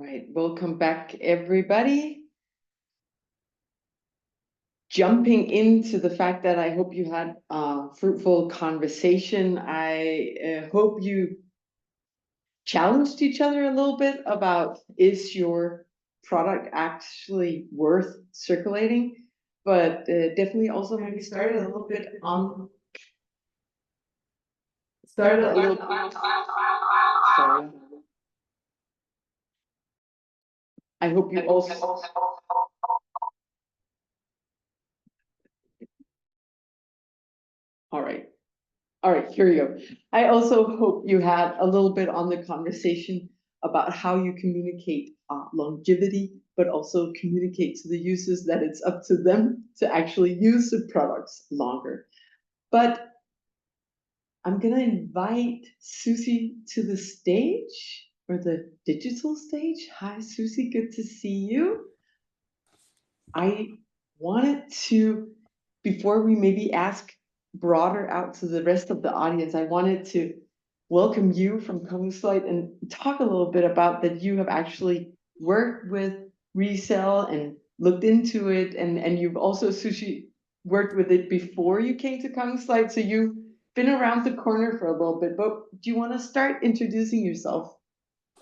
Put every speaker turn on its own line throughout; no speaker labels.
Right, welcome back, everybody. Jumping into the fact that I hope you had a fruitful conversation. I hope you challenged each other a little bit about, is your product actually worth circulating? But definitely also maybe started a little bit. Sorry. I hope you also. All right. All right, here you go. I also hope you had a little bit on the conversation about how you communicate longevity, but also communicate to the users that it's up to them to actually use the products longer. But I'm gonna invite Susie to the stage, or the digital stage. Hi, Susie, good to see you. I wanted to, before we maybe ask broader out to the rest of the audience, I wanted to welcome you from Kongslight and talk a little bit about that you have actually worked with resale and looked into it, and you've also, Sushi, worked with it before you came to Kongslight, so you've been around the corner for a little bit. But do you want to start introducing yourself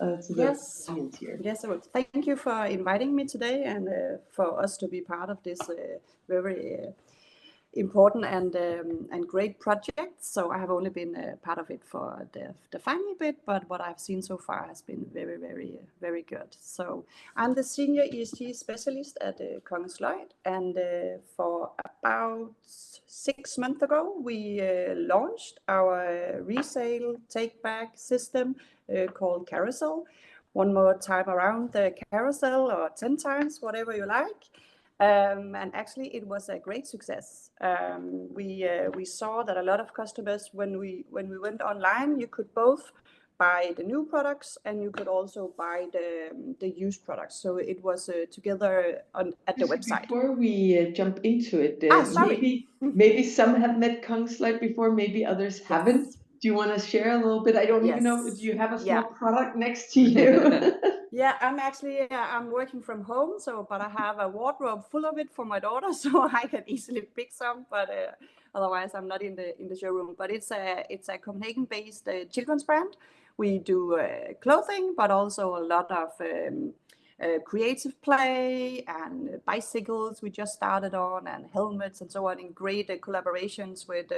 to the audience here?
Yes, I will. Thank you for inviting me today and for us to be part of this very important and great project. So I have only been part of it for the final bit, but what I've seen so far has been very, very good. So I'm the senior ESG specialist at Kongslight, and for about 6 months ago, we launched our resale take-back system called Carousel. One more time around the carousel, or 10 times, whatever you like. And actually, it was a great success. We saw that a lot of customers, when we went online, you could both buy the new products and you could also buy the used products. So it was together at the website.
Before we jump into it, maybe some have met Kongslight before, maybe others haven't. Do you want to share a little bit? I don't even know if you have a small product next to you.
Yeah, I'm working from home, but I have a wardrobe full of it for my daughter, so I can easily pick some. But otherwise, I'm not in the showroom. But it's a Copenhagen-based children's brand. We do clothing, but also a lot of creative play and bicycles we just started on, and helmets and so on, in great collaborations with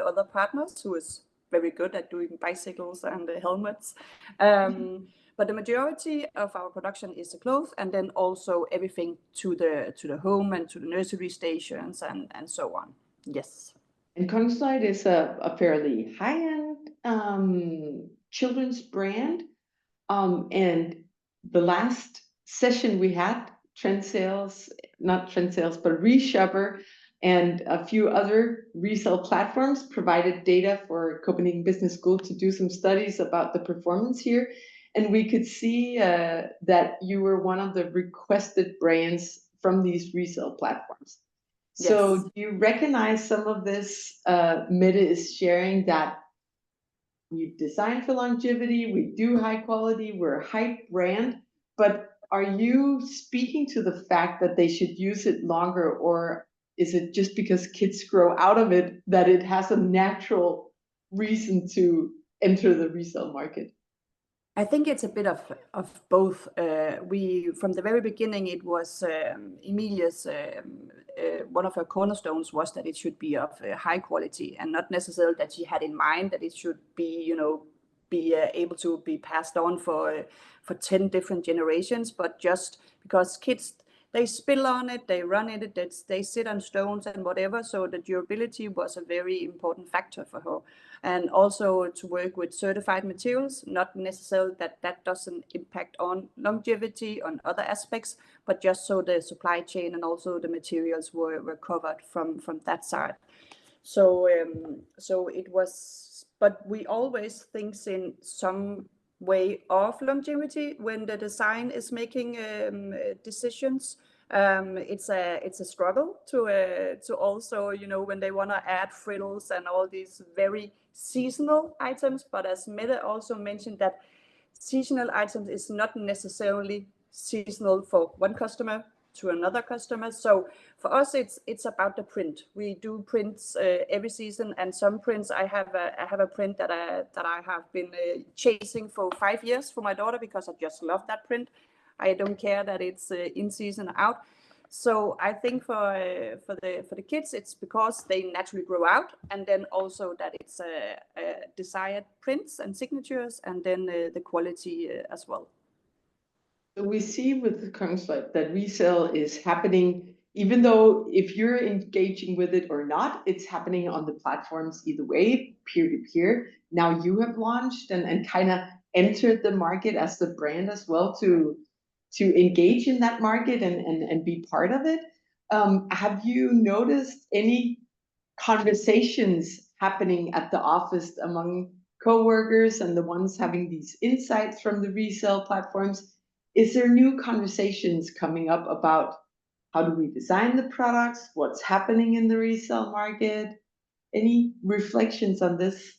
other partners who is very good at doing bicycles and helmets. But the majority of our production is the clothes, and then also everything to the home and to the nursery stations and so on. Yes.
And Kongslight is a fairly high-end children's brand. And the last session we had, not Trend Sales, but Reshopper and a few other resale platforms provided data for Copenhagen Business School to do some studies about the performance here. And we could see that you were one of the requested brands from these resale platforms. So do you recognize some of this Mette is sharing, that we design for longevity, we do high quality, we're a hype brand, but are you speaking to the fact that they should use it longer, or is it just because kids grow out of it that it has a natural reason to enter the resale market?
I think it's a bit of both. We, from the very beginning, it was Emilia's, one of her cornerstones was that it should be of high quality, and not necessarily that she had in mind that it should be, be able to be passed on for 10 different generations, but just because kids, they spill on it, they run in it, they sit on stones and whatever. So the durability was a very important factor for her. And also to work with certified materials, not necessarily that doesn't impact on longevity on other aspects, but just so the supply chain and also the materials were covered from that side. So so it was, but we always think in some way of longevity when the design is making decisions. It's a struggle to also, when they want to add frills and all these very seasonal items. But as Mette also mentioned, that seasonal items is not necessarily seasonal for one customer to another customer. So for us, it's about the print. We do prints every season, and some prints I have a print that I have been chasing for 5 years for my daughter because I just love that print. I don't care that it's in season or out. So I think for the kids, it's because they naturally grow out, and then also that it's desired prints and signatures, and then the quality as well.
So we see with the Kongsberg that resale is happening, even though if you're engaging with it or not, it's happening on the platforms either way, peer to peer. Now you have launched and kind of entered the market as the brand as well to engage in that market and be part of it. Have you noticed any conversations happening at the office among coworkers and the ones having these insights from the resale platforms? Is there new conversations coming up about how do we design the products? What's happening in the resale market? Any reflections on this?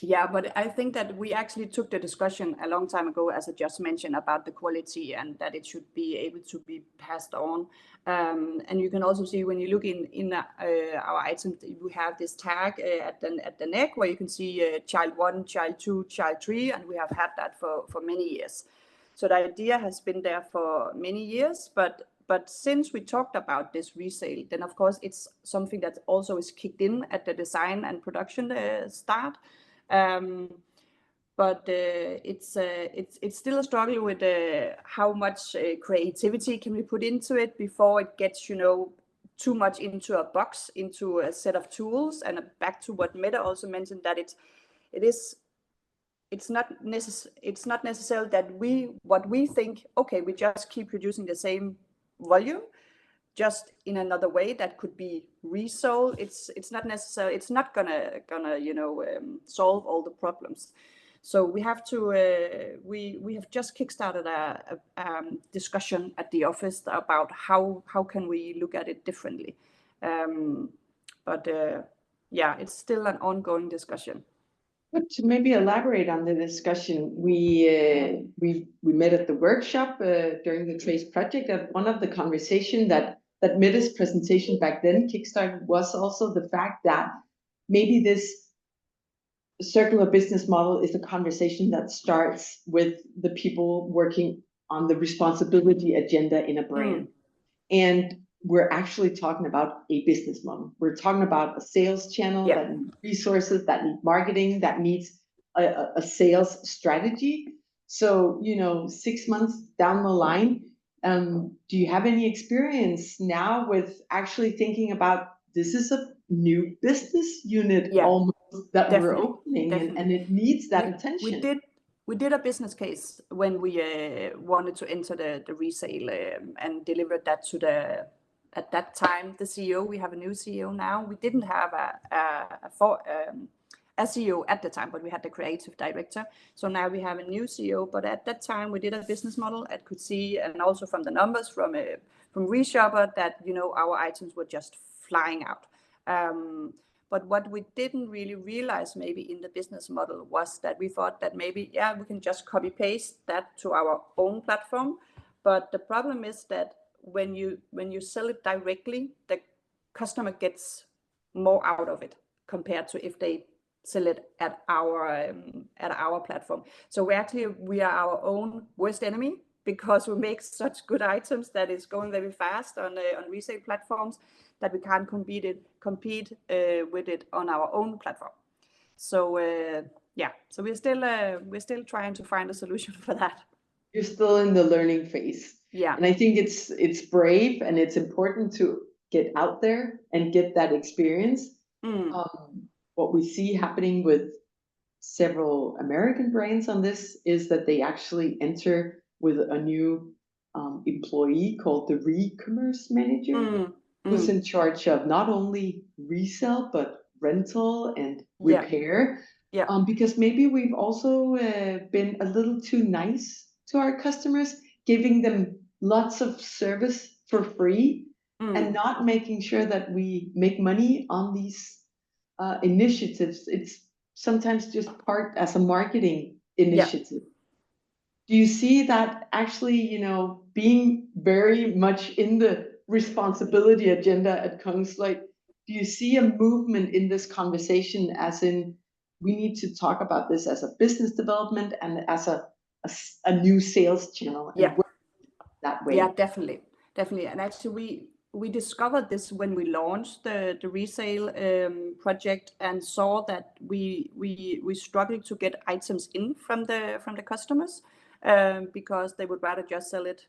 Yeah, but I think that we actually took the discussion a long time ago, as I just mentioned, about the quality and that it should be able to be passed on. And you can also see when you look in our items, we have this tag at the neck where you can see child 1, child 2, child 3, and we have had that for many years. So the idea has been there for many years, but since we talked about this resale, then of course it's something that also is kicked in at the design and production start. But it's still a struggle with how much creativity can we put into it before it gets too much into a box, into a set of tools. And back to what Mette also mentioned, that it's not necessary that what we think, okay, we just keep producing the same volume, just in another way that could be resold. It's not necessary. It's not gonna solve all the problems. So we have to we have just kickstarted a discussion at the office about how can we look at it differently. But yeah, it's still an ongoing discussion.
But to maybe elaborate on the discussion, we met at the workshop during the Trace project, and one of the conversation that Mette's presentation back then kickstarted was also the fact that maybe this circular business model is a conversation that starts with the people working on the responsibility agenda in a brand. And we're actually talking about a business model. We're talking about a sales channel that needs resources, that needs marketing, that needs a sales strategy. So, 6 months down the line, do you have any experience now with actually thinking about this is a new business unit almost that we're opening and it needs that attention?
We did a business case when we wanted to enter the resale and delivered that to at that time, the CEO. We have a new CEO now. We didn't have a CEO at the time, but we had the creative director. So now we have a new CEO. But at that time, we did a business model. I could see, and also from the numbers from Reshopper, that our items were just flying out. But what we didn't really realize maybe in the business model was that we thought that maybe, we can just copy paste that to our own platform. But the problem is that when you sell it directly, the customer gets more out of it compared to if they sell it at our platform. So we are our own worst enemy, because we make such good items that is going very fast on resale platforms that we can't compete with it on our own platform. So so we're still trying to find a solution for that.
You're still in the learning phase.
Yeah.
And I think it's brave and it's important to get out there and get that experience. What we see happening with several American brands on this is that they actually enter with a new employee called the re-commerce manager, who's in charge of not only resale, but rental and repair. Because maybe we've also been a little too nice to our customers, giving them lots of service for free and not making sure that we make money on these initiatives. It's sometimes just part as a marketing initiative. Do you see that actually, being very much in the responsibility agenda at Kongslight? Do you see a movement in this conversation as in we need to talk about this as a business development and as a new sales channel
Yeah.
and work that
Yeah,
way?
definitely, definitely. And actually, we discovered this when we launched the resale project and saw that we struggled to get items in from the customers because they would rather just sell it,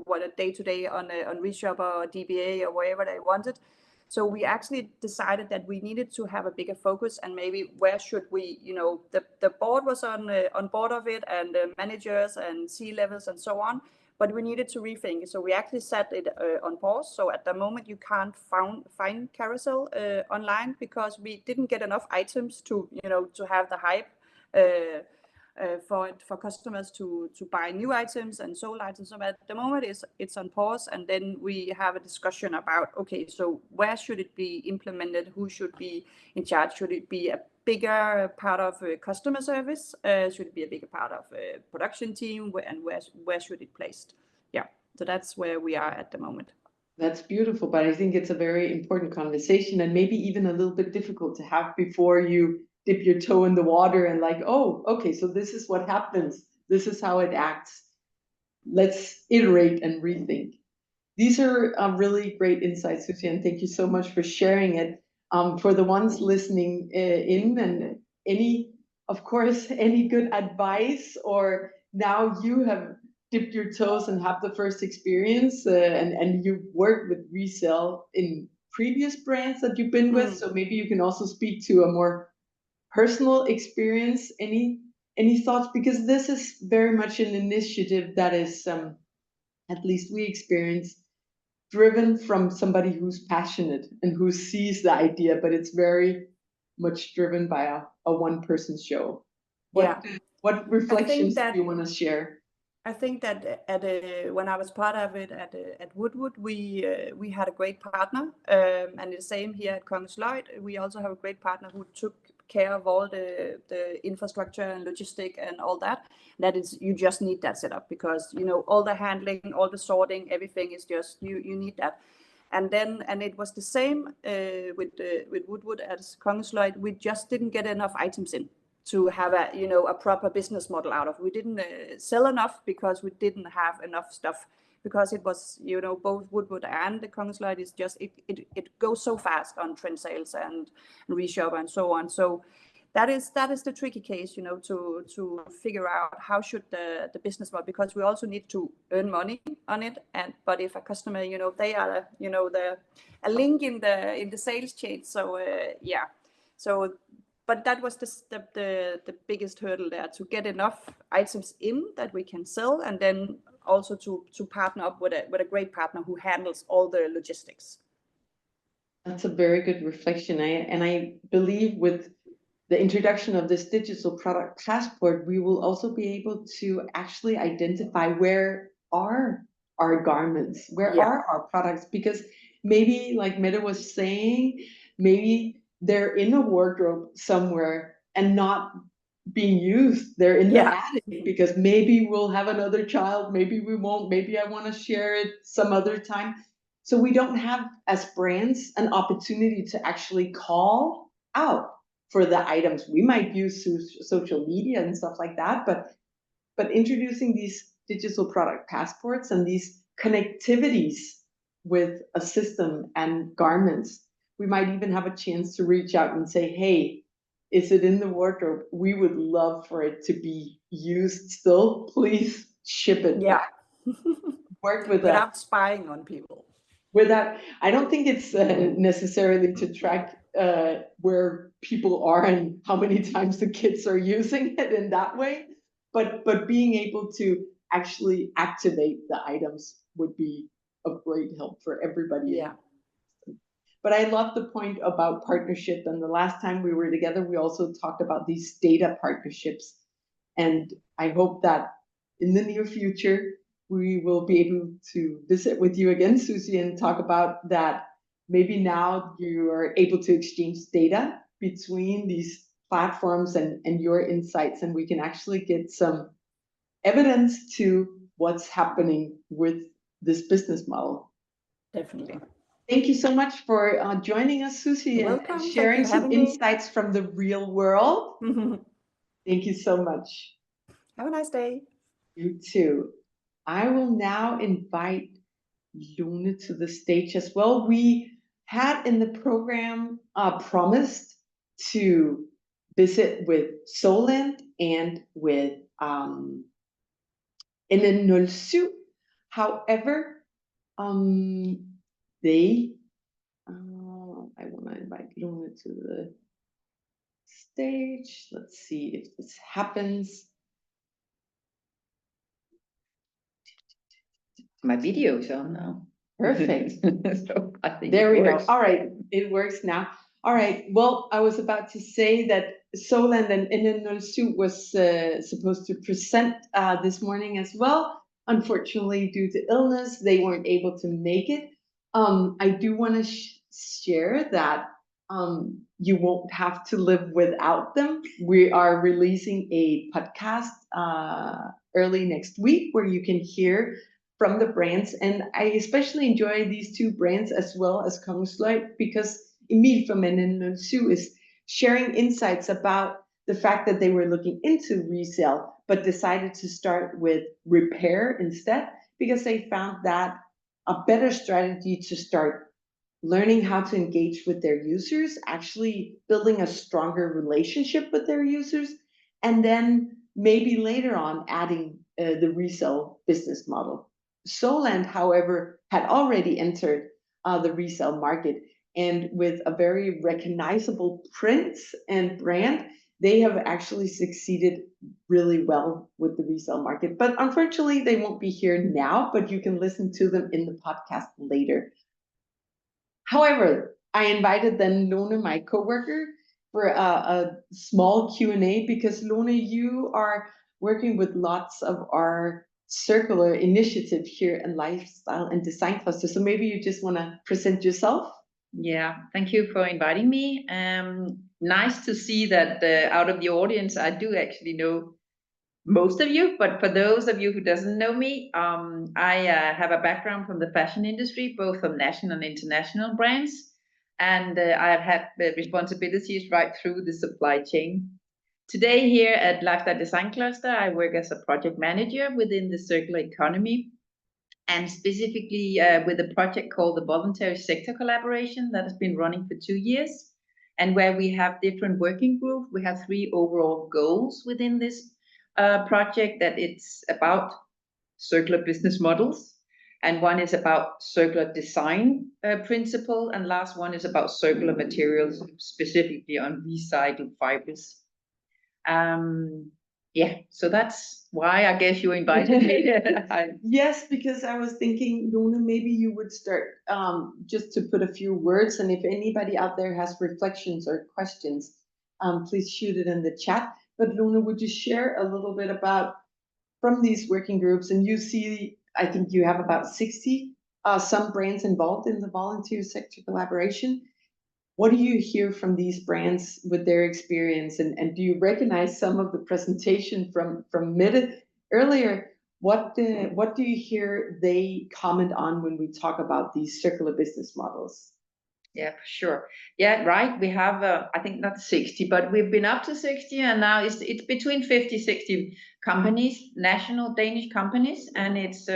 what a day to day on Reshopper or DBA or wherever they wanted. So we actually decided that we needed to have a bigger focus and maybe where should we, the board was on board of it and the managers and C-levels and so on, but we needed to rethink it. So we actually set it on pause. So at the moment you can't find carousel online because we didn't get enough items to, to have the hype for customers to buy new items and sold items. So at the moment it's on pause, and then we have a discussion about, okay, so where should it be implemented? Who should be in charge? Should it be a bigger part of customer service? Should it be a bigger part of production team? And where should it placed? Yeah, so that's where we are at the moment.
That's beautiful, but I think it's a very important conversation and maybe even a little bit difficult to have before you dip your toe in the water and like, oh, okay, so this is what happens. This is how it acts. Let's iterate and rethink. These are really great insights, Suzanne. Thank you so much for sharing it. For the ones listening in, and of course, any good advice, or now you have dipped your toes and have the first experience, and you've worked with resale in previous brands that you've been with, so maybe you can also speak to a more personal experience. Any thoughts? Because this is very much an initiative that is, at least we experience, driven from somebody who's passionate and who sees the idea, but it's very much driven by a one person show.
Yeah,
What
I think
reflections do
that
you want to share?
I think that when I was part of it at Woodwood, we had a great partner, and the same here at Kongslight. We also have a great partner who took care of all the infrastructure and logistic and all that. That is, you just need that setup because all the handling, all the sorting, everything is just you need that. And it was the same with Woodwood as Kongslight. We just didn't get enough items in to have a proper business model out of. We didn't sell enough because we didn't have enough stuff, because it was both Woodwood and the Kongslight is just it goes so fast on trend sales and reshop and so on. So that is the tricky case, to figure out how should the business model, because we also need to earn money on it. But if a customer, they are the a link in the sales chain. So yeah, so but that was the biggest hurdle there, to get enough items in that we can sell, and then also to partner up with a great partner who handles all the logistics.
That's a very good reflection. I believe with the introduction of this digital product passport, we will also be able to actually identify where are our garments, where
Yeah,
are our products, because maybe, like Mette was saying, maybe they're in a wardrobe somewhere and not being used. They're in the
yeah,
attic because maybe we'll have another child, maybe we won't, maybe I want to share it some other time. So we don't have, as brands, an opportunity to actually call out for the items. We might use social media and stuff like that, but introducing these digital product passports and these connectivities with a system and garments, we might even have a chance to reach out and say, hey, is it in the wardrobe? We would love for it to be used still. Please ship it
yeah.
back. Work with that.
Without spying on people.
Without, I don't think it's necessarily to track where people are and how many times the kids are using it in that way, but being able to actually activate the items would be of great help for everybody.
Yeah,
But I love the point about partnership. And the last time we were together, we also talked about these data partnerships. And I hope that in the near future, we will be able to visit with you again, Susie, and talk about that. Maybe now you are able to exchange data between these platforms and your insights, and we can actually get some evidence to what's happening with this business model.
Definitely.
Thank you so much for joining us, Susie,
You're
and
welcome. Thank you
sharing
for
some
having me.
insights from the real world. Thank you so much.
Have a nice day.
You too. I will now invite Lone to the stage as well. We had in the program promised to visit with Solent and with NN07. However, they I want to invite Lone to the stage. Let's see if this happens.
My video is on now.
Perfect.
So I think
There we
works.
go. All right, it works now. All right. Well, I was about to say that Soland and NN07 was supposed to present this morning as well. Unfortunately, due to illness, they weren't able to make it. I do want to share that you won't have to live without them. We are releasing a podcast early next week where you can hear from the brands. And I especially enjoy these two brands as well as Kongsberg because Emil from NN07 is sharing insights about the fact that they were looking into resale, but decided to start with repair instead because they found that a better strategy to start learning how to engage with their users, actually building a stronger relationship with their users, and then maybe later on adding the resale business model. Soland, however, had already entered the resale market, and with a very recognizable print and brand, they have actually succeeded really well with the resale market. But unfortunately, they won't be here now, but you can listen to them in the podcast later. However, I invited then Lone, my coworker, for a small Q&A because Lone, you are working with lots of our circular initiative here in Lifestyle and Design Cluster. So maybe you just want to present yourself.
Yeah, thank you for inviting me. Nice to see that out of the audience, I do actually know most of you, but for those of you who doesn't know me, I have a background from the fashion industry, both from national and international brands, and I've had responsibilities right through the supply chain. Today here at Lifestyle Design Cluster, I work as a project manager within the circular economy, and specifically with a project called the Voluntary Sector Collaboration that has been running for 2 years, and where we have different working groups. We have 3 overall goals within this project, that it's about circular business models, and one is about circular design principle, and last one is about circular materials, specifically on recycled fibers. Yeah, so that's why I guess you invited me.
Yes, because I was thinking, Lone, maybe you would start just to put a few words, and if anybody out there has reflections or questions, please shoot it in the chat. But Lone, would you share a little bit about from these working groups? And you see, I think you have about 60 some brands involved in the volunteer sector collaboration. What do you hear from these brands with their experience? And do you recognize some of the presentation from Mette earlier? What do you hear they comment on when we talk about these circular business models?
Yeah, for sure. Yeah, right. We have, I think not 60, but we've been up to 60, and now it's between 50, 60 companies, national Danish companies, and it's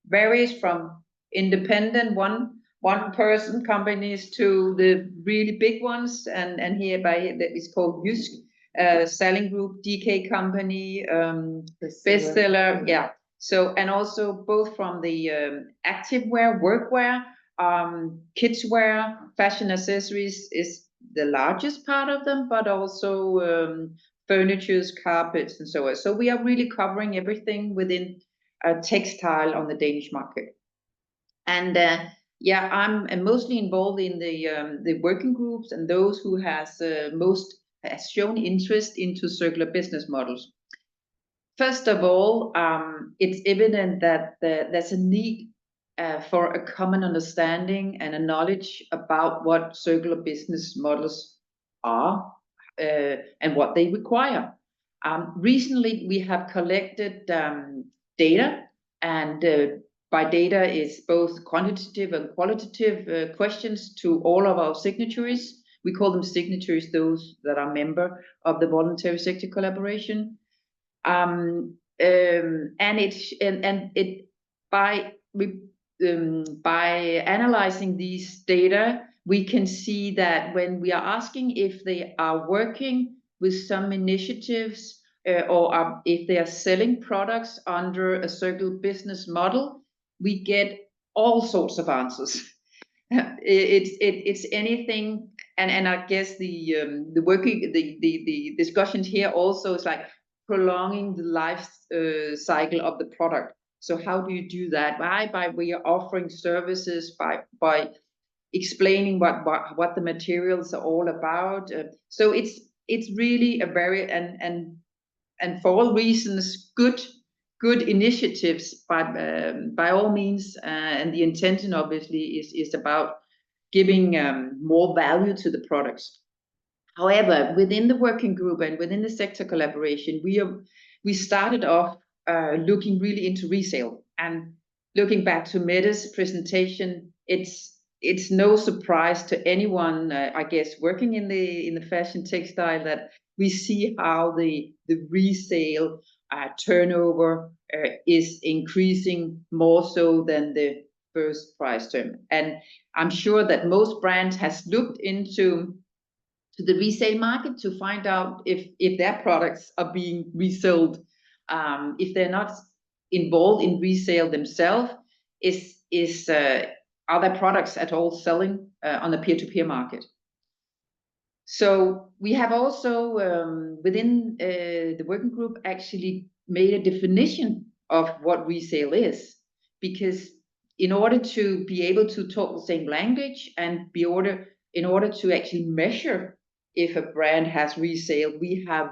varies from independent one person companies to the really big ones, and hereby that is called Jysk, Selling Group, DK Company, Bestseller, yeah. So, and also both from the activewear, workwear, kidswear, fashion accessories is the largest part of them, but also furnitures, carpets, and so on. So we are really covering everything within textile on the Danish market. And yeah, I'm mostly involved in the working groups and those who has shown interest into circular business models. First of all, it's evident that there's a need for a common understanding and a knowledge about what circular business models are and what they require. Recently, we have collected data, and by data is both quantitative and qualitative questions to all of our signatories. We call them signatories, those that are member of the voluntary sector collaboration. And by analyzing these data, we can see that when we are asking if they are working with some initiatives or if they are selling products under a circular business model, we get all sorts of answers. It's anything, and I guess the discussions here also is like prolonging the life cycle of the product. So how do you do that? By we are offering services, by explaining what the materials are all about. So it's really a very and for all reasons good initiatives by all means, and the intention obviously is about giving more value to the products. However, within the working group and within the sector collaboration, we started off looking really into resale. And looking back to Mette's presentation, it's no surprise to anyone, I guess, working in the fashion textile, that we see how the resale turnover is increasing more so than the first price term. And I'm sure that most brands has looked into the resale market to find out if their products are being resold. If they're not involved in resale themselves, are their products at all selling on the peer-to-peer market? So we have also within the working group actually made a definition of what resale is, because in order to be able to talk the same language and in order to actually measure if a brand has resale, we have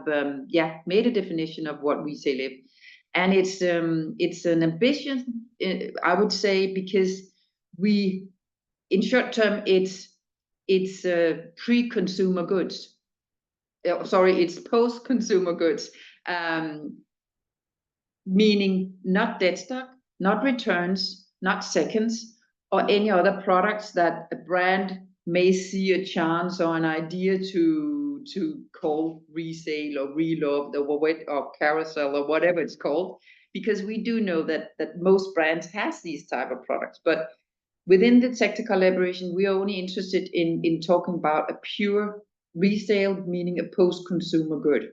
made a definition of what resale is. And it's an ambition, I would say, because in short term, it's pre-consumer goods. It's post-consumer goods, meaning not dead stock, not returns, not seconds, or any other products that a brand may see a chance or an idea to call resale or reloved or carousel or whatever it's called, because we do know that most brands has these type of products. But within the sector collaboration, we are only interested in talking about a pure resale, meaning a post-consumer good.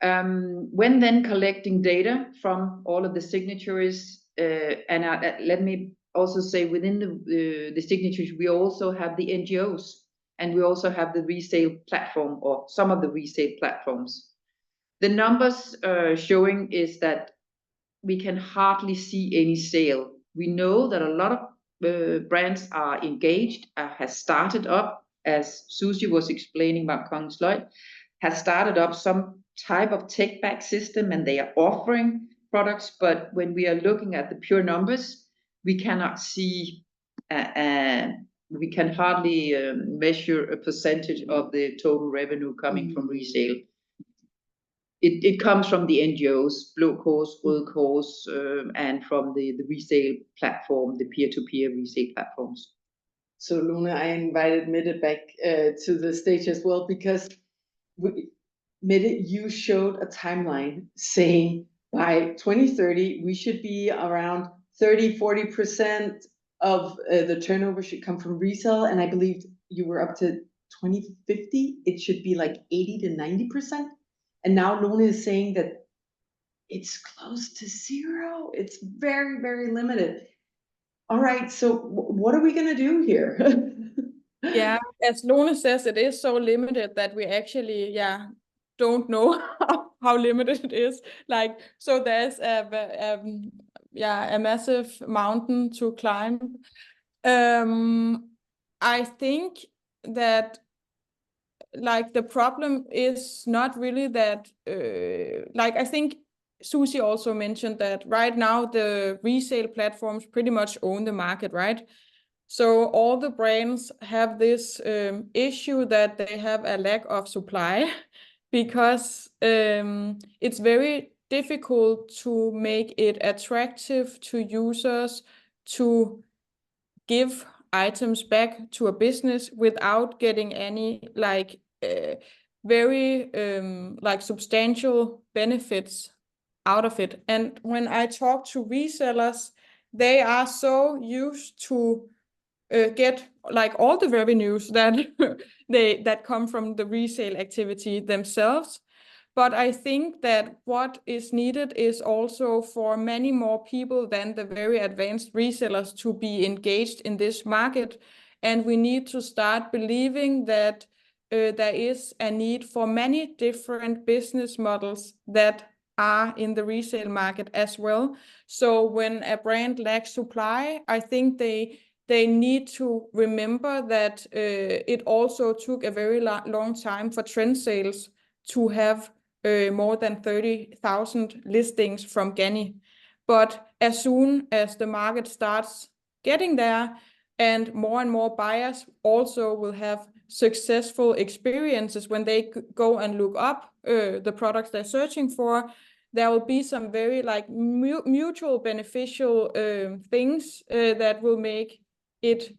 When then collecting data from all of the signatories, let me also say within the signatories, we also have the NGOs, and we also have the resale platform, or some of the resale platforms. The numbers showing is that we can hardly see any sale. We know that a lot of brands are engaged, has started up, as Susie was explaining about Kongens Lloyd, has started up some type of take-back system, and they are offering products. But when we are looking at the pure numbers, we cannot see, we can hardly measure a percentage of the total revenue coming from resale. It comes from the NGOs, Blå Kors, Røde Kors, and from the resale platform, the peer-to-peer resale platforms.
So Lone, I invited Mette back to the stage as well, because Mette, you showed a timeline saying by 2030, we should be around 30-40% of the turnover should come from resale. And I believe you were up to 2050, it should be like 80-90%. And now Lone is saying that it's close to zero. It's very, very limited. All right, so what are we going to do here?
Yeah, as Lone says, it is so limited that we actually, don't know how limited it is. Like, so there's a massive mountain to climb. I think that, like, the problem is not really that, like, I think Susie also mentioned that right now the resale platforms pretty much own the market, right? So all the brands have this issue that they have a lack of supply because it's very difficult to make it attractive to users to give items back to a business without getting any like very like substantial benefits out of it. And when I talk to resellers, they are so used to get like all the revenues that that come from the resale activity themselves. But I think that what is needed is also for many more people than the very advanced resellers to be engaged in this market. And we need to start believing that there is a need for many different business models that are in the resale market as well. So when a brand lacks supply, I think they need to remember that it also took a very long time for trend sales to have more than 30,000 listings from Ganni. But as soon as the market starts getting there and more buyers also will have successful experiences when they go and look up the products they're searching for, there will be some very like mutual beneficial things that will make it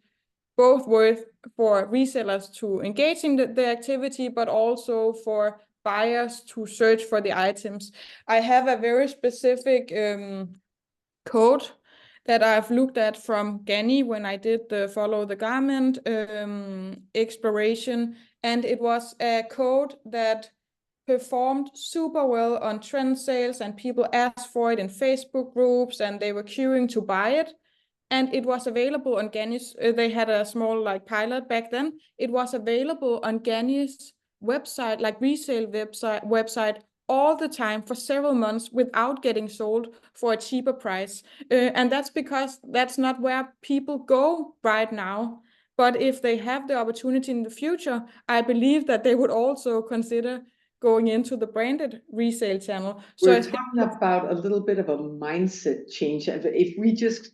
both worth for resellers to engage in the activity, but also for buyers to search for the items. I have a very specific code that I've looked at from Ganni when I did the follow the garment exploration, and it was a code that performed super well on trend sales, and people asked for it in Facebook groups and they were queuing to buy it. And it was available on Ganni's, they had a small like pilot back then. It was available on Ganni's website, like resale website all the time for several months without getting sold for a cheaper price. And that's because that's not where people go right now. But if they have the opportunity in the future, I believe that they would also consider going into the branded resale channel. So
we're talking about a little bit of a mindset change. If we just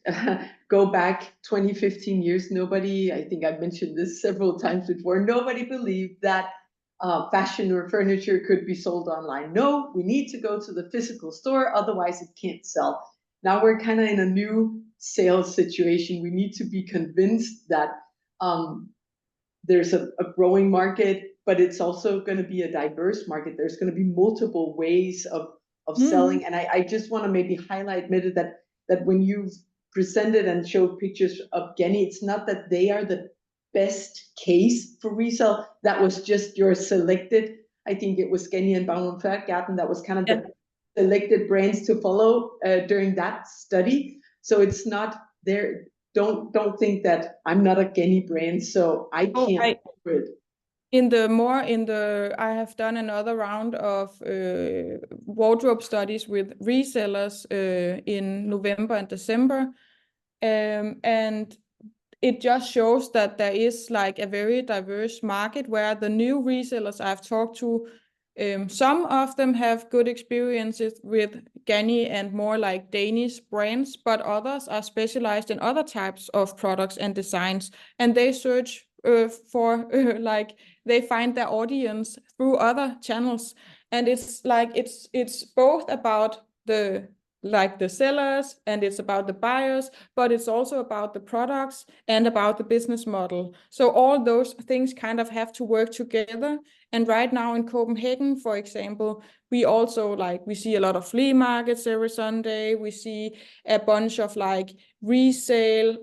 go back 20, 15 years, nobody, I think I've mentioned this several times before, nobody believed that fashion or furniture could be sold online. No, we need to go to the physical store, otherwise it can't sell. Now we're kind of in a new sales situation. We need to be convinced that there's a growing market, but it's also going to be a diverse market. There's going to be multiple ways of selling. And I just want to maybe highlight, Mette, that when you've presented and showed pictures of Ganni, it's not that they are the best case for resale. That was just your selected, I think it was Ganni and Baum & Vergarten, that was kind of the selected brands to follow during that study. So it's not there. Don't think that I'm not a Ganni brand, so I can't do it.
I have done another round of wardrobe studies with resellers in November and December, and it just shows that there is like a very diverse market where the new resellers I've talked to, some of them have good experiences with Ganni and more like Danish brands, but others are specialized in other types of products and designs, and they search for like they find their audience through other channels. And it's like it's both about the sellers and it's about the buyers, but it's also about the products and about the business model. So all those things kind of have to work together. And right now in Copenhagen, for example, we also we see a lot of flea markets every Sunday. We see a bunch of like resale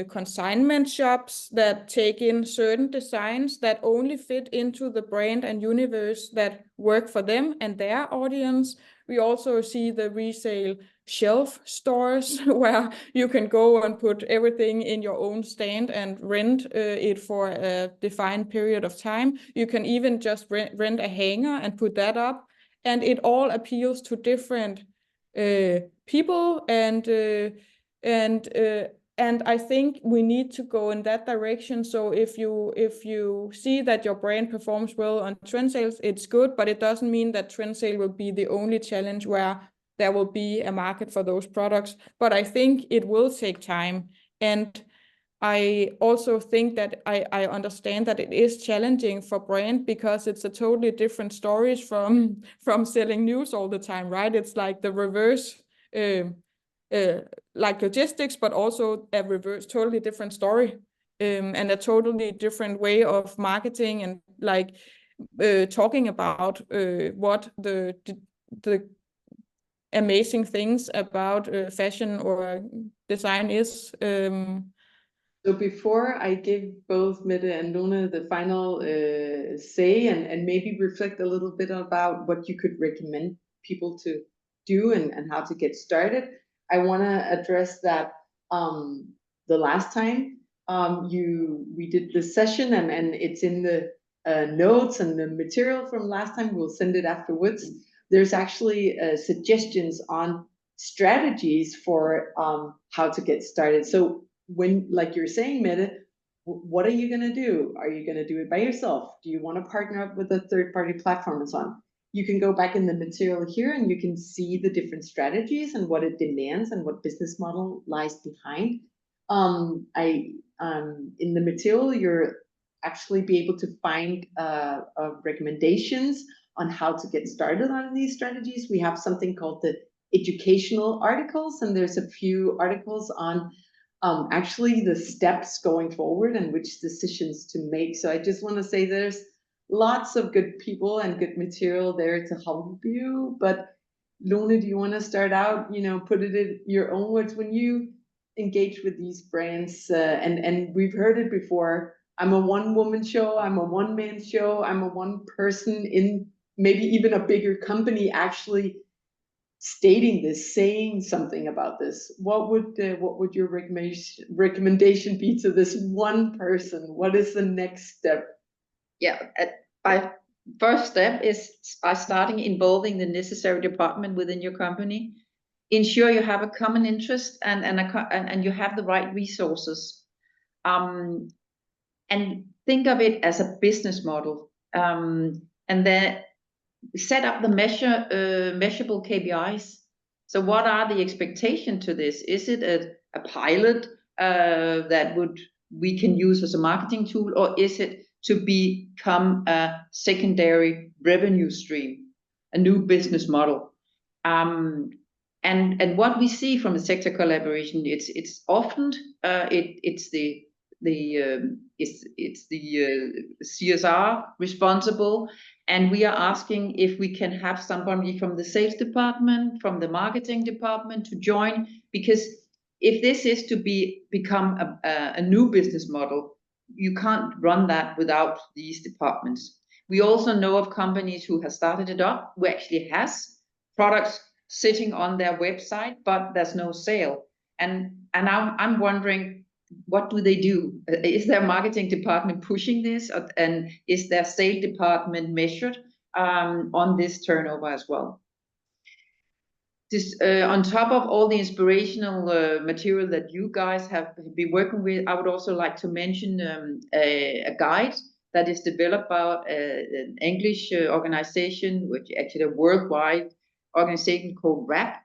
consignment shops that take in certain designs that only fit into the brand and universe that work for them and their audience. We also see the resale shelf stores where you can go and put everything in your own stand and rent it for a defined period of time. You can even just rent a hanger and put that up, and it all appeals to different people, and I think we need to go in that direction. So if you see that your brand performs well on trend sales, it's good, but it doesn't mean that trend sale will be the only challenge where there will be a market for those products. But I think it will take time. And I also think that I understand that it is challenging for brand because it's a totally different stories from selling news all the time, right? It's like the reverse, like logistics, but also a reverse, totally different story, and a totally different way of marketing and like talking about what the amazing things about fashion or design is.
So before I give both Mette and Lone the final say and maybe reflect a little bit about what you could recommend people to do and how to get started, I want to address that the last time we did this session and it's in the notes and the material from last time, we'll send it afterwards. There's actually suggestions on strategies for how to get started. So when, like you're saying, Mette, what are you going to do? Are you going to do it by yourself? Do you want to partner up with a third-party platform and so on? You can go back in the material here and you can see the different strategies and what it demands and what business model lies behind. In the material, you're actually be able to find recommendations on how to get started on these strategies. We have something called the educational articles, and there's a few articles on actually the steps going forward and which decisions to make. So I just want to say there's lots of good people and good material there to help you. But Lone, do you want to start out, put it in your own words when you engage with these brands? And we've heard it before. I'm a one-woman show. I'm a one-man show. I'm a one person in maybe even a bigger company actually stating this, saying something about this. What would your recommendation be to this one person? What is the next step?
Yeah, my first step is by starting involving the necessary department within your company. Ensure you have a common interest and you have the right resources. And think of it as a business model. And then set up the measurable KPIs. So what are the expectations to this? Is it a pilot that we can use as a marketing tool, or is it to become a secondary revenue stream, a new business model? And what we see from the sector collaboration, it's often it's the CSR responsible, and we are asking if we can have somebody from the sales department, from the marketing department to join, because if this is to become a new business model, you can't run that without these departments. We also know of companies who have started it up, who actually has products sitting on their website, but there's no sale. And I'm wondering, what do they do? Is their marketing department pushing this, and is their sales department measured on this turnover as well? This, on top of all the inspirational material that you guys have been working with, I would also like to mention a guide that is developed by an English organization, which is actually a worldwide organization called RAP.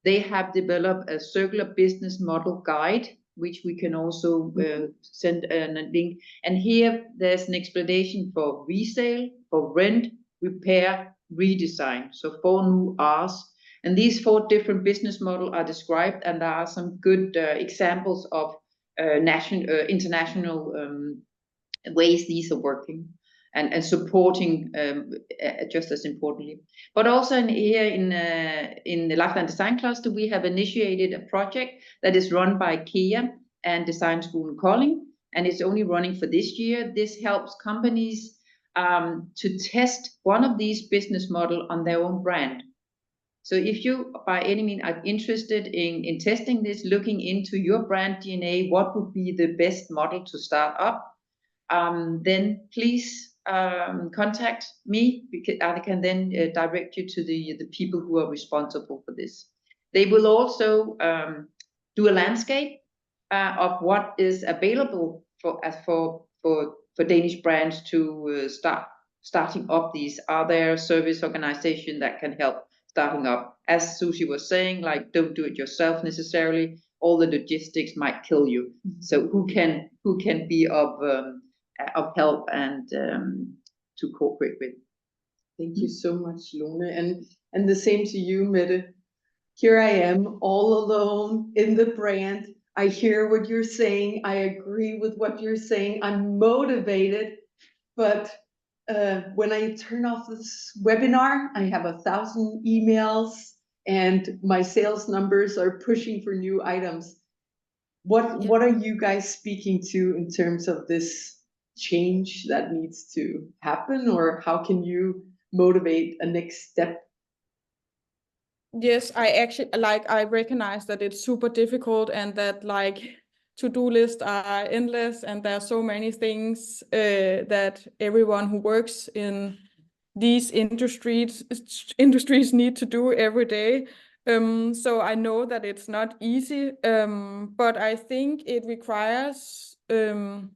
They have developed a circular business model guide, which we can also send a link. And here there's an explanation for resale, for rent, repair, redesign. So 4 new R's. And these 4 different business models are described, and there are some good examples of international ways these are working and supporting just as importantly. But also here in the Lifetime Design Cluster, we have initiated a project that is run by IKEA and Design School in Kolding, and it's only running for this year. This helps companies to test one of these business models on their own brand. So if you by any means are interested in testing this, looking into your brand DNA, what would be the best model to start up, then please contact me, because I can then direct you to the people who are responsible for this. They will also do a landscape of what is available for Danish brands to starting up these. Are there service organizations that can help starting up? As Susie was saying, like, don't do it yourself necessarily. all the logistics might kill you. So who can be of help and to cooperate with.
Thank you so much, Lone, and the same to you, Mette. Here I am, all alone in the brand. I hear what you're saying. I agree with what you're saying. I'm motivated, but when I turn off this webinar, I have 1,000 emails and my sales numbers are pushing for new items. What are you guys speaking to in terms of this change that needs to happen, or how can you motivate a next step?
Yes, I actually I recognize that it's super difficult and that to-do lists are endless and there are so many things that everyone who works in these industries need to do every day. So I know that it's not easy, but I think it requires the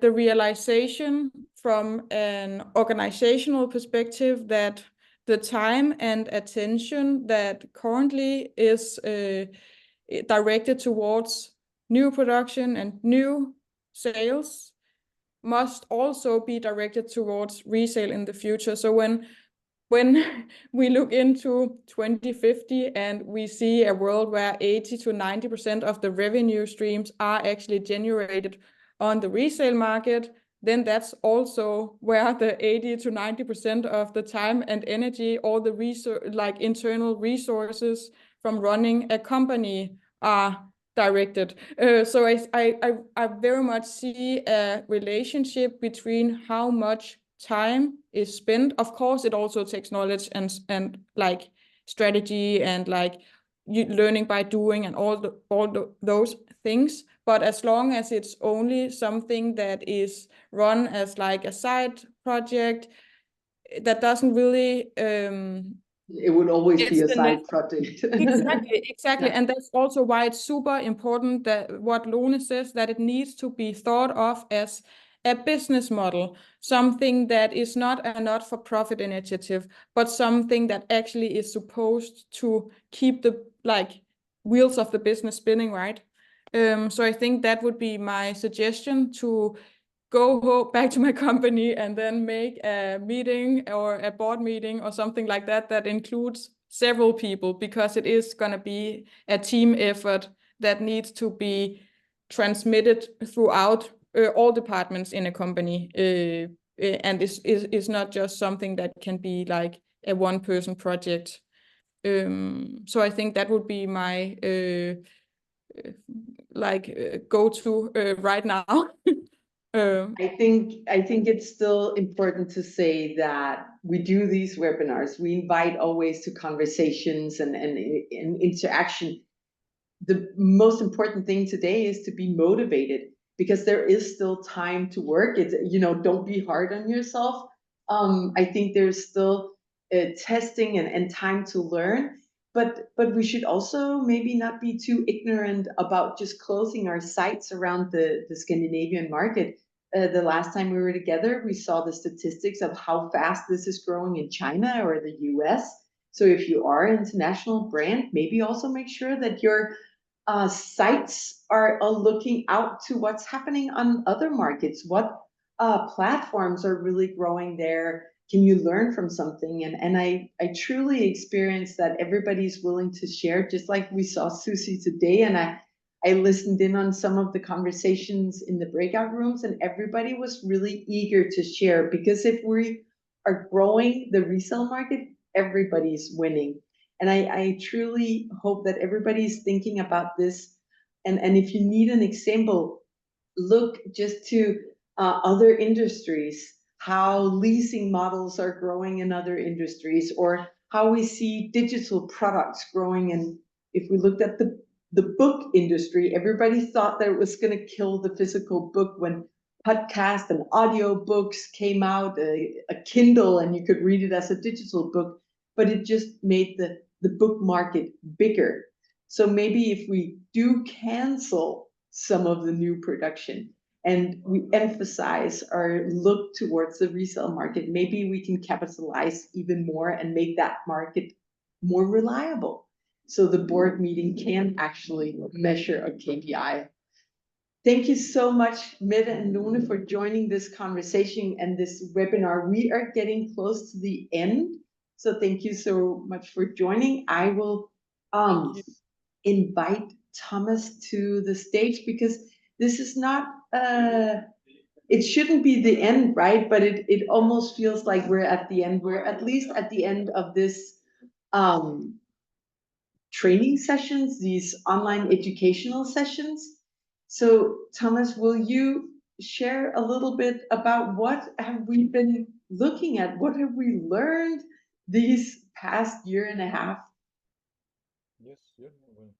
realization from an organizational perspective that the time and attention that currently is directed towards new production and new sales must also be directed towards resale in the future. So when we look into 2050 and we see a world where 80 to 90% of the revenue streams are actually generated on the resale market, then that's also where the 80 to 90% of the time and energy, all the internal resources from running a company are directed. So I very much see a relationship between how much time is spent. Of course, it also takes knowledge and strategy and you learning by doing and those things. But as long as it's only something that is run as a side project, that doesn't really
it would always be a side project.
Exactly.
Yeah.
And that's also why it's super important that what Lone says, that it needs to be thought of as a business model, something that is not a not-for-profit initiative, but something that actually is supposed to keep the wheels of the business spinning, right? So I think that would be my suggestion, to go back to my company and then make a meeting or a board meeting or something like that that includes several people, because it is going to be a team effort that needs to be transmitted throughout all departments in a company, and is not just something that can be like a one-person project. So I think that would be my go-to right now.
I think it's still important to say that we do these webinars. We invite always to conversations and interaction. The most important thing today is to be motivated, because there is still time to work. It's, don't be hard on yourself. I think there's still testing and time to learn, but we should also maybe not be too ignorant about just closing our sights around the Scandinavian market. The last time we were together, we saw the statistics of how fast this is growing in China or the US. So if you are an international brand, maybe also make sure that your sites are looking out to what's happening on other markets. What platforms are really growing there? Can you learn from something? And I truly experience that everybody's willing to share, just like we saw Susie today. And I listened in on some of the conversations in the breakout rooms, and everybody was really eager to share, because if we are growing the resale market, everybody's winning. And I truly hope that everybody's thinking about this. And if you need an example, look just to other industries, how leasing models are growing in other industries, or how we see digital products growing. And if we looked at the book industry, everybody thought that it was going to kill the physical book when podcast and audio books came out, a Kindle, and you could read it as a digital book, but it just made the book market bigger. So maybe if we do cancel some of the new production and we emphasize or look towards the resale market, maybe we can capitalize even more and make that market more reliable. so the board meeting can actually measure a KPI. Thank you so much, Mette and Lone, for joining this conversation and this webinar. We are getting close to the end, so thank you so much for joining. I will invite Thomas to the stage because this is not it shouldn't be the end, right? But it almost feels like we're at the end. We're at least at the end of this training sessions, these online educational sessions. So Thomas, will you share a little bit about what have we been looking at? What have we learned these past year and a half?
Yes, sure. Well,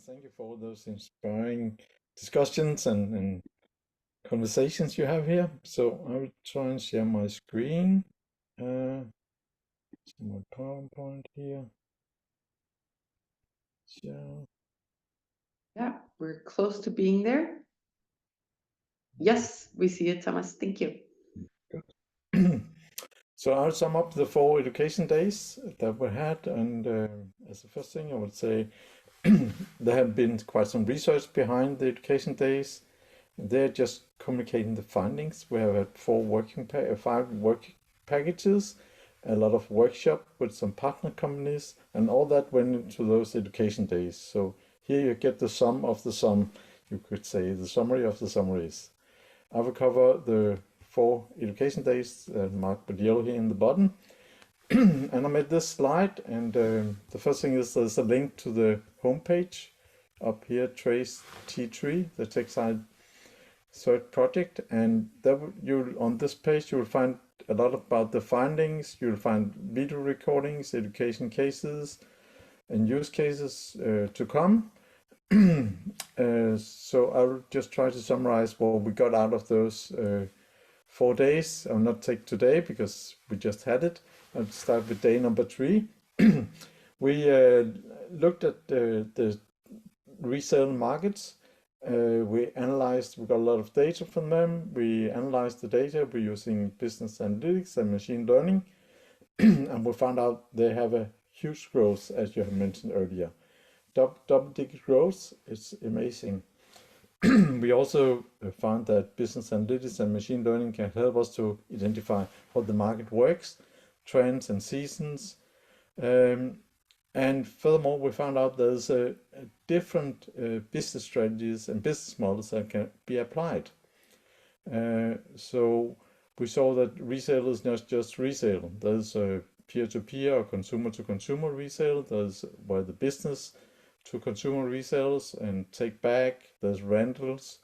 thank you for all those inspiring discussions and conversations you have here. So I will try and share my screen. My PowerPoint here. So
Yeah, we're close to being there. Yes, we see it, Thomas. Thank you.
So I'll sum up the 4 education days that we had, and as the first thing I would say, there have been quite some research behind the education days. They're just communicating the findings. We have had 5 work packages, a lot of workshop with some partner companies, and all that went into those education days. So here you get the sum of the sum, you could say, the summary of the summaries. I will cover the 4 education days marked with yellow here in the bottom. And I made this slide, and the first thing is there's a link to the homepage up here, Trace T3, the TechSide Search project, and you'll on this page you'll find a lot about the findings. You'll find video recordings, education cases, and use cases to come. So I'll just try to summarize what we got out of those 4 days. I'll not take today because we just had it. I'll start with day number 3. We looked at the resale markets. We got a lot of data from them. We analyzed the data. We're using business analytics and machine learning. And we found out they have a huge growth, as you have mentioned earlier. Double-digit growth, it's amazing. We also found that business analytics and machine learning can help us to identify how the market works, trends and seasons. And furthermore, we found out there's a different business strategies and business models that can be applied. So we saw that resale is not just resale. There's a peer-to-peer or consumer-to-consumer resale. There's where the business to consumer resales and take back. There's rentals,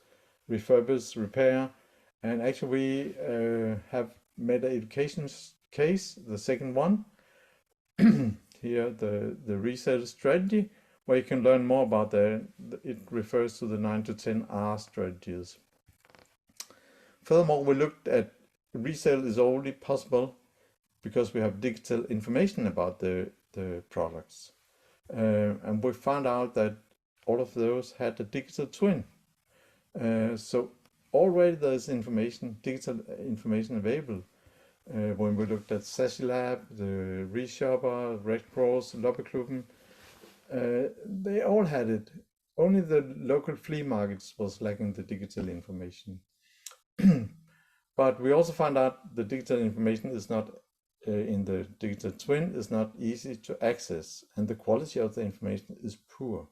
refurbish, repair. And actually we have made an education case, the second one. Here, the resale strategy, where you can learn more about it refers to the 9 to 10 R strategies. Furthermore, we looked at resale is only possible because we have digital information about the products. And we found out that all of those had a digital twin. So already there's digital information available. When we looked at Sasilab, the Reshopper, Red Cross, Lobbyklubben, they all had it. Only the local flea markets was lacking the digital information. But we also found out the digital information is not in the digital twin is not easy to access, and the quality of the information is poor.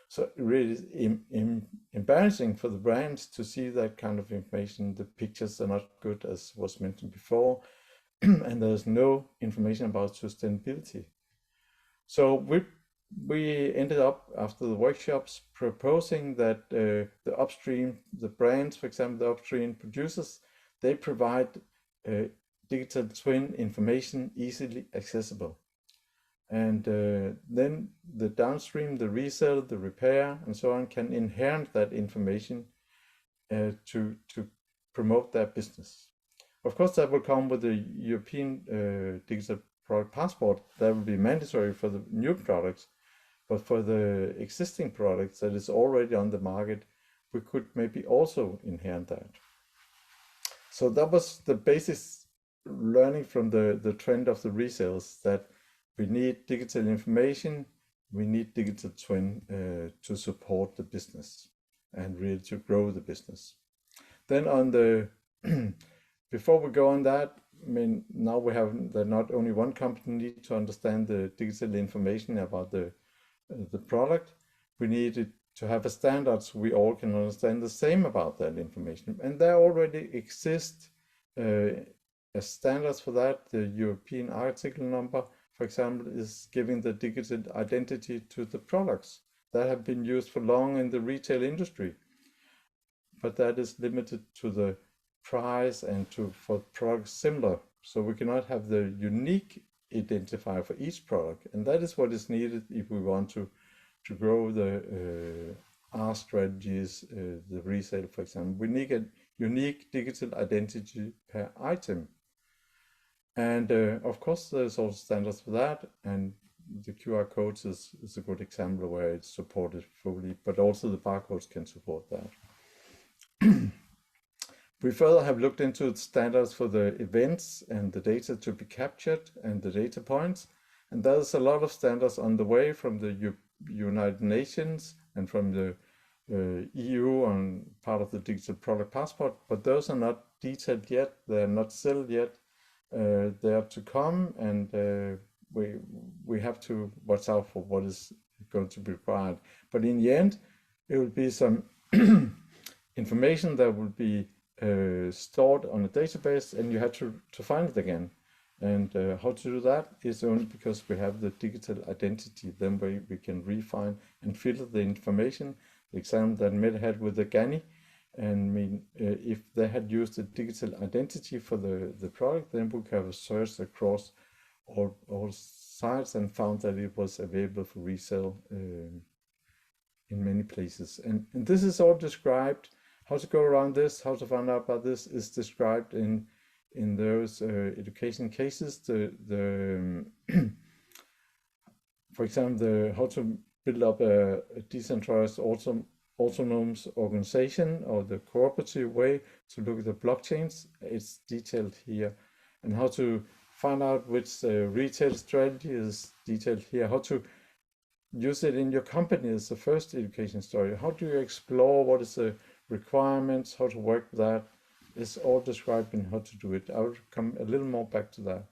So it really is embarrassing for the brands to see that kind of information. The pictures are not good, as was mentioned before, and there's no information about sustainability. So we ended up, after the workshops, proposing that the brands, for example, the upstream producers, they provide digital twin information easily accessible. And then the downstream, the resale, the repair, and so on can inherit that information to promote their business. Of course, that will come with the European digital product passport. That will be mandatory for the new products, but for the existing products that is already on the market, we could maybe also inherit that. So that was the basis learning from the trend of the resales, that we need digital information we need digital twin to support the business and really to grow the business. Then on the before we go on that, I mean, now we have that not only one company need to understand the digital information about the product, we needed to have a standard so we all can understand the same about that information. And there already exist standards for that. The European article number, for example, is giving the digital identity to the products that have been used for long in the retail industry. But that is limited to the price and for products similar. So we cannot have the unique identifier for each product. And that is what is needed if we want to grow the our strategies, the resale, for example. We need a unique digital identity per item. And of course, there's also standards for that. And the QR codes is a good example where it's supported fully, but also the barcodes can support that. We further have looked into standards for the events and the data to be captured and the data points. And there's a lot of standards on the way from the United Nations and from the EU on part of the digital product passport, but those are not detailed yet. They're not settled yet. They are to come, and we have to watch out for what is going to be required. But in the end, it will be some information that will be stored on a database, and you have to find it again. And how to do that is only because we have the digital identity. Then we can refine and filter the information. The example that Mette had with the GANI, and I mean, if they had used the digital identity for the product, then we could have searched across all sites and found that it was available for resale in many places. And this is all described. How to go around this, how to find out about this is described in those education cases. For example, how to build up a decentralized autonomous organization or the cooperative way to look at the blockchains. It's detailed here. And how to find out which retail strategy is detailed here. How to use it in your company is the first education story. How do you explore what is the requirements, how to work with that? It's all described in how to do it. I will come a little more back to that.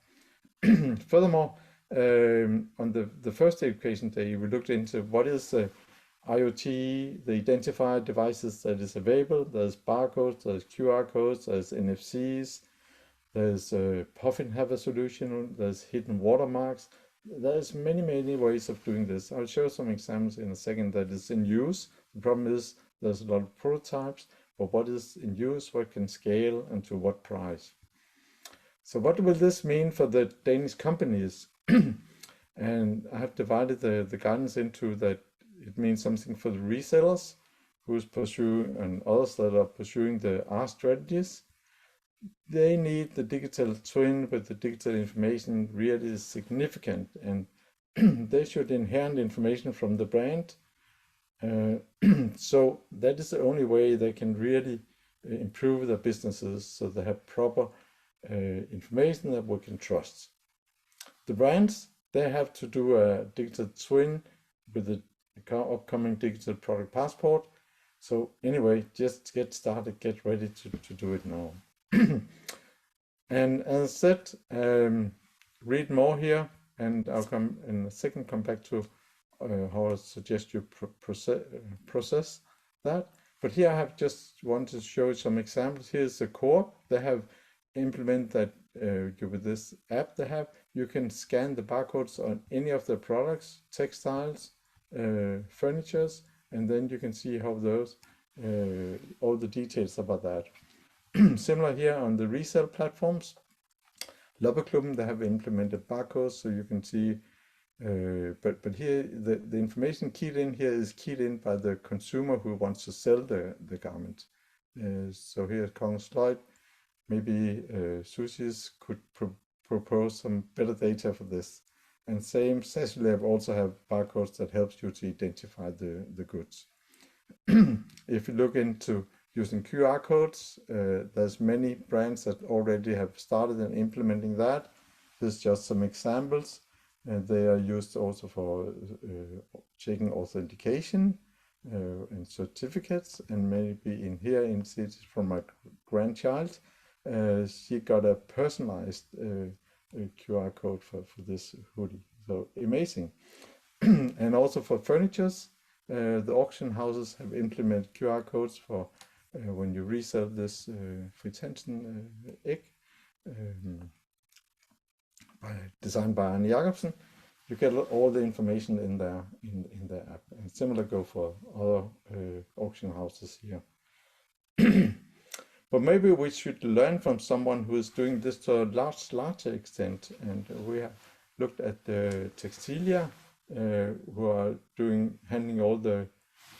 Furthermore, on the first education day, we looked into what is the IoT, the identifier devices that is available. There's barcodes, there's QR codes, there's NFCs, there's a puffin have a solution, there's hidden watermarks. There's many ways of doing this. I'll show some examples in a second that is in use. The problem is there's a lot of prototypes, but what is in use, what can scale, and to what price. So what will this mean for the Danish companies? And I have divided the guidance into that it means something for the resellers who's pursuing and others that are pursuing the R strategies. They need the digital twin with the digital information really significant, and they should inherit information from the brand. So that is the only way they can really improve their businesses, so they have proper information that we can trust. The brands, they have to do a digital twin with the upcoming digital product passport. So anyway, just get started, get ready to do it now. And as I said, read more here, and I'll come in a second, come back to how I suggest you process that. But here I have just wanted to show some examples. Here's the core. They have implemented that with this app they have. You can scan the barcodes on any of the products, textiles, furnitures, and then you can see how those, all the details about that. Similar here on the resale platforms. Loppeklubben, they have implemented barcodes, so you can see, but here the information keyed in here is keyed in by the consumer who wants to sell the garment. So here at Kongens Lloyd, maybe Susi's could propose some better data for this. And same, Cecilab also have barcodes that helps you to identify the goods. If you look into using QR codes, there's many brands that already have started and implementing that. This is just some examples. and they are used also for checking authentication and certificates. And maybe in here in cities from my grandchild, she got a personalized QR code for this hoodie. So amazing. And also for furnitures, the auction houses have implemented QR codes for when you resell this Fritansen egg, designed by Anne Jacobsen. You get all the information in there in the app, and similar go for other auction houses here. But maybe we should learn from someone who is doing this to a larger extent, and we have looked at the Textilia, who are handling all the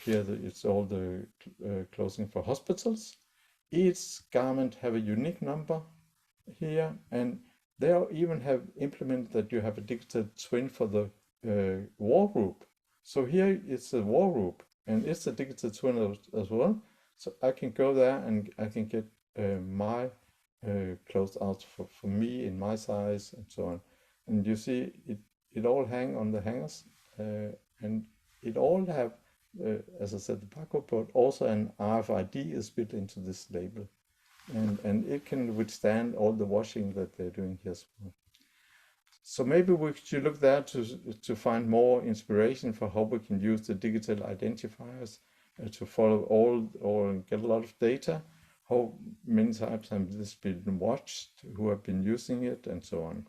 it's all the clothing for hospitals. Each garment have a unique number here, and they even have implemented that you have a digital twin for the wardrobe. So here it's a wardrobe, and it's a digital twin as well. So I can go there and I can get my clothes out for me in my size and so on. And you see it all hang on the hangers, and it all have, as I said, the barcode, but also an RFID is built into this label. And it can withstand all the washing that they're doing here as well. So maybe we should look there to find more inspiration for how we can use the digital identifiers to follow all or get a lot of data. How many times have this been watched, who have been using it, and so on.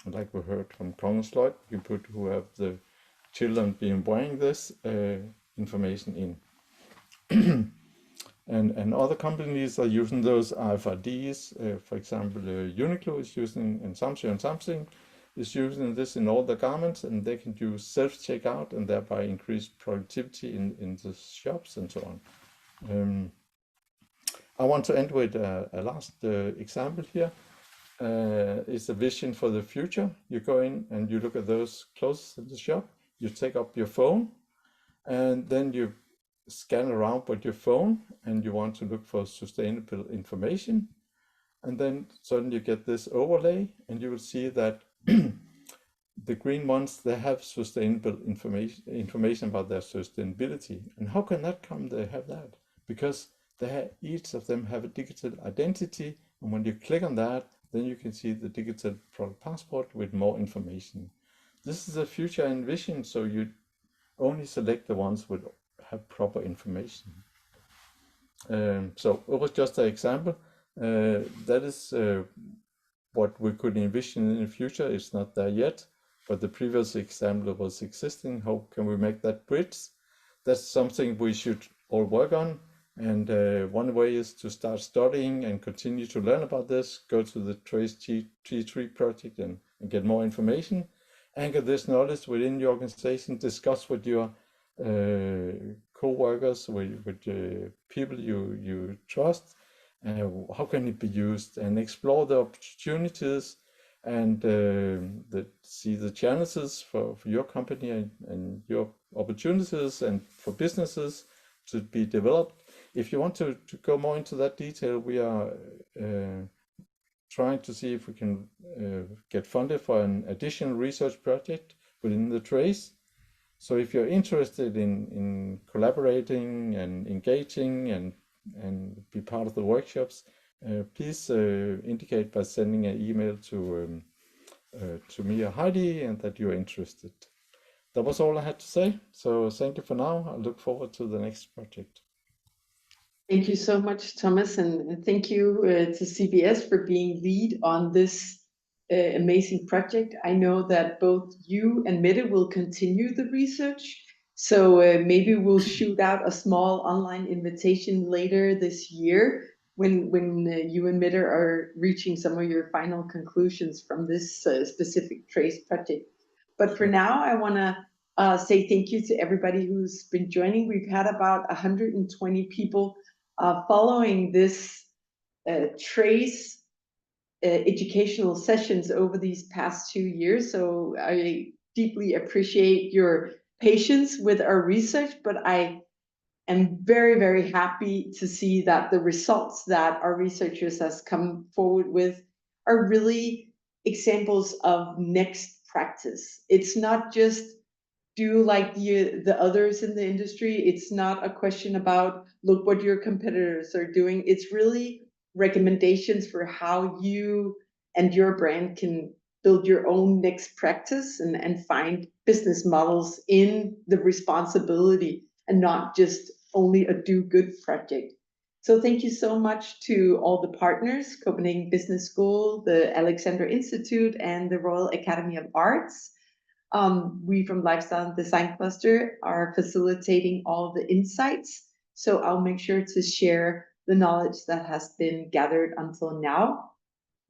And like we heard from Kongesløjd, you put who have the children been wearing this information in. And other companies are using those RFIDs. For example, Uniqlo is using, and Samsung is using this in all the garments, and they can do self-checkout and thereby increase productivity in the shops and so on. I want to end with a last example here. It's a vision for the future. You go in and you look at those clothes in the shop, you take up your phone, and then you scan around with your phone, and you want to look for sustainable information. And then suddenly you get this overlay, and you will see that the green ones, they have sustainable information about their sustainability. And how can that come? They have that because each of them have a digital identity, and when you click on that, then you can see the digital product passport with more information. This is a future envision, so you only select the ones with have proper information. So it was just an example. That is what we could envision in the future. It's not there yet, but the previous example was existing. How can we make that bridge? That's something we should all work on. And one way is to start studying and continue to learn about this. Go to the Trace T3 project and get more information. Anchor this knowledge within your organization. Discuss with your co-workers, with people you trust. How can it be used, and explore the opportunities and see the challenges for your company and your opportunities and for businesses to be developed. If you want to go more into that detail, we are trying to see if we can get funded for an additional research project within the Trace. So if you're interested in collaborating and engaging and be part of the workshops, please indicate by sending an email to me or Heidi, and that you're interested. That was all I had to say. So thank you for now. I look forward to the next project.
Thank you so much, Thomas, and thank you to CBS for being lead on this amazing project. I know that both you and Mette will continue the research, so maybe we'll shoot out a small online invitation later this year when you and Mette are reaching some of your final conclusions from this specific Trace project. But for now, I want to say thank you to everybody who's been joining. We've had about 120 people following this Trace educational sessions over these past 2 years. So I deeply appreciate your patience with our research, but I am very, very happy to see that the results that our researchers has come forward with are really examples of next practice. It's not just do like the others in the industry. It's not a question about look what your competitors are doing. It's really recommendations for how you and your brand can build your own next practice and find business models in the responsibility and not just only a do good project. So thank you so much to all the partners, Copenhagen Business School, the Alexander Institute, and the Royal Academy of Arts. We from Lifestyle Design Cluster are facilitating all the insights. So I'll make sure to share the knowledge that has been gathered until now.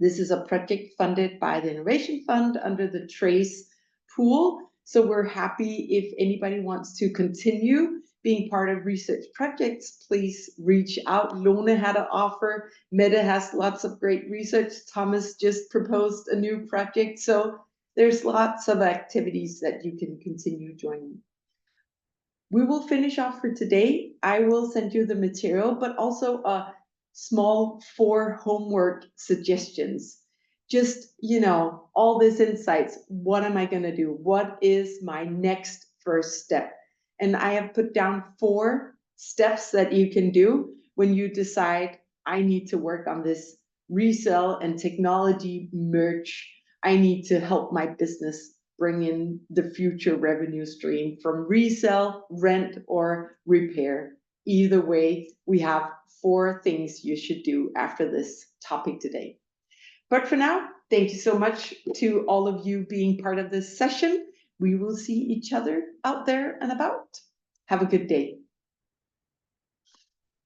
This is a project funded by the Innovation Fund under the TRACE pool. So we're happy if anybody wants to continue being part of research projects, please reach out. Lone had an offer. Mette has lots of great research. Thomas just proposed a new project. So there's lots of activities that you can continue joining. We will finish off for today. I will send you the material, but also a small 4 homework suggestions. Just, all these insights. What am I going to do? What is my next first step? And I have put down 4 steps that you can do when you decide I need to work on this resale and technology merge. I need to help my business bring in the future revenue stream from resale, rent, or repair. Either way, we have 4 things you should do after this topic today. But for now, thank you so much to all of you being part of this session. We will see each other out there and about. Have a good day.